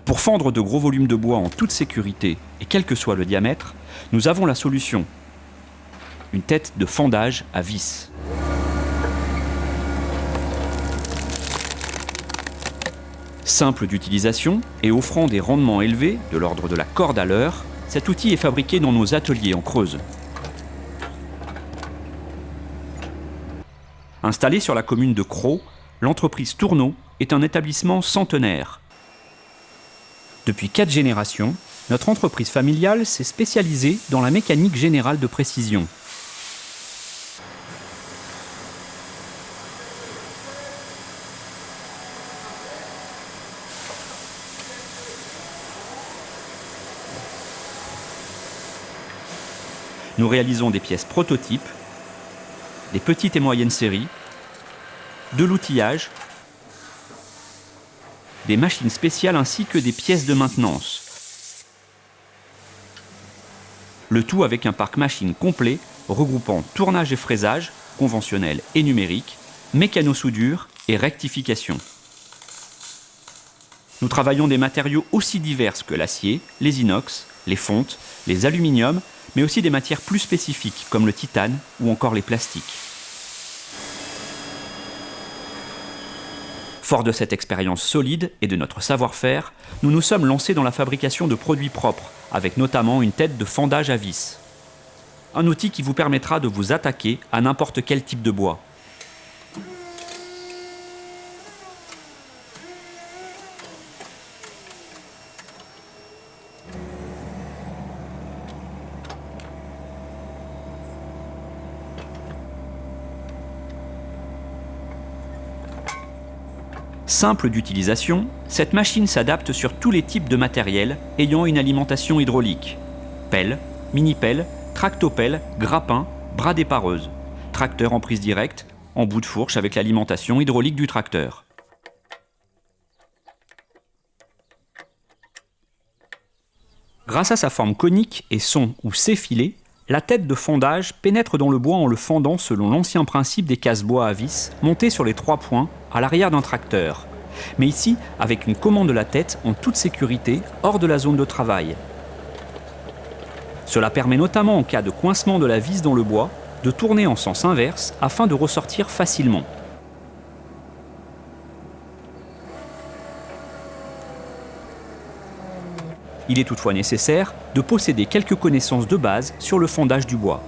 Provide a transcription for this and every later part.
Pour fendre de gros volumes de bois en toute sécurité et quel que soit le diamètre, nous avons la solution. Une tête de fendage à vis. Simple d'utilisation et offrant des rendements élevés, de l'ordre de la corde à l'heure, cet outil est fabriqué dans nos ateliers en Creuse. Installée sur la commune de Crau, l'entreprise Tourneau est un établissement centenaire. Depuis 4 générations, notre entreprise familiale s'est spécialisée dans la mécanique générale de précision. Nous réalisons des pièces prototypes, des petites et moyennes séries, de l'outillage, des machines spéciales ainsi que des pièces de maintenance. Le tout avec un parc machine complet regroupant tournage et fraisage, conventionnel et numérique, mécano-soudure et rectification. Nous travaillons des matériaux aussi divers que l'acier, les inox, les fontes, les aluminiums, mais aussi des matières plus spécifiques comme le titane ou encore les plastiques. Fort de cette expérience solide et de notre savoir-faire, nous nous sommes lancés dans la fabrication de produits propres, avec notamment une tête de fendage à vis. Un outil qui vous permettra de vous attaquer à n'importe quel type de bois. Simple d'utilisation, cette machine s'adapte sur tous les types de matériel ayant une alimentation hydraulique. Pelle, mini-pelle, tractopelle, grappin, bras dépareuse. Tracteur en prise directe, en bout de fourche avec l'alimentation hydraulique du tracteur. Grâce à sa forme conique et son ou ses filets, la tête de fendage pénètre dans le bois en le fendant selon l'ancien principe des casse-bois à vis montés sur les 3 points à l'arrière d'un tracteur. Mais ici, avec une commande de la tête en toute sécurité, hors de la zone de travail. Cela permet notamment en cas de coincement de la vis dans le bois, de tourner en sens inverse afin de ressortir facilement. Il est toutefois nécessaire de posséder quelques connaissances de base sur le fendage du bois.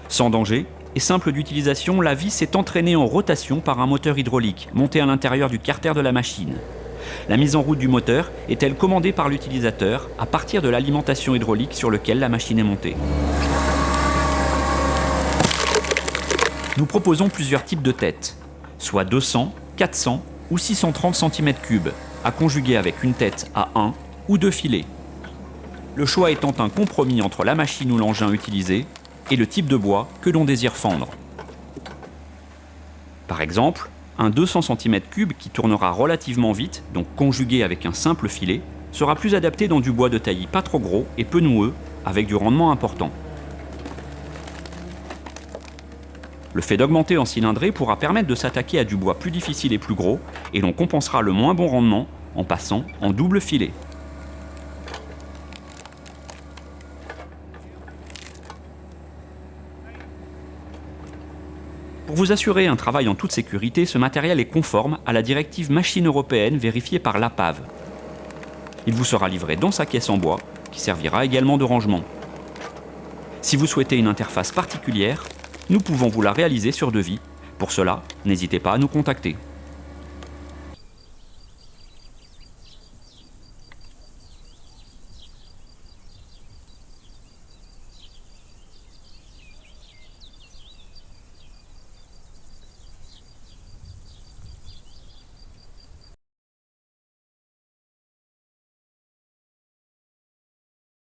Sans danger et simple d'utilisation, la vis est entraînée en rotation par un moteur hydraulique monté à l'intérieur du carter de la machine. La mise en route du moteur est-elle commandée par l'utilisateur à partir de l'alimentation hydraulique sur laquelle la machine est montée. Nous proposons plusieurs types de têtes, soit 200, 400 ou 630 cm3, à conjuguer avec une tête à 1 ou 2 filets. Le choix étant un compromis entre la machine ou l'engin utilisé et le type de bois que l'on désire fendre. Par exemple, un 200 cm3 qui tournera relativement vite, donc conjugué avec un simple filet, sera plus adapté dans du bois de taillis pas trop gros et peu noueux, avec du rendement important. Le fait d'augmenter en cylindrée pourra permettre de s'attaquer à du bois plus difficile et plus gros, et l'on compensera le moins bon rendement en passant en double filet. Pour vous assurer un travail en toute sécurité, ce matériel est conforme à la directive machine européenne vérifiée par l'APAV. Il vous sera livré dans sa caisse en bois, qui servira également de rangement. Si vous souhaitez une interface particulière, nous pouvons vous la réaliser sur devis. Pour cela, n'hésitez pas à nous contacter.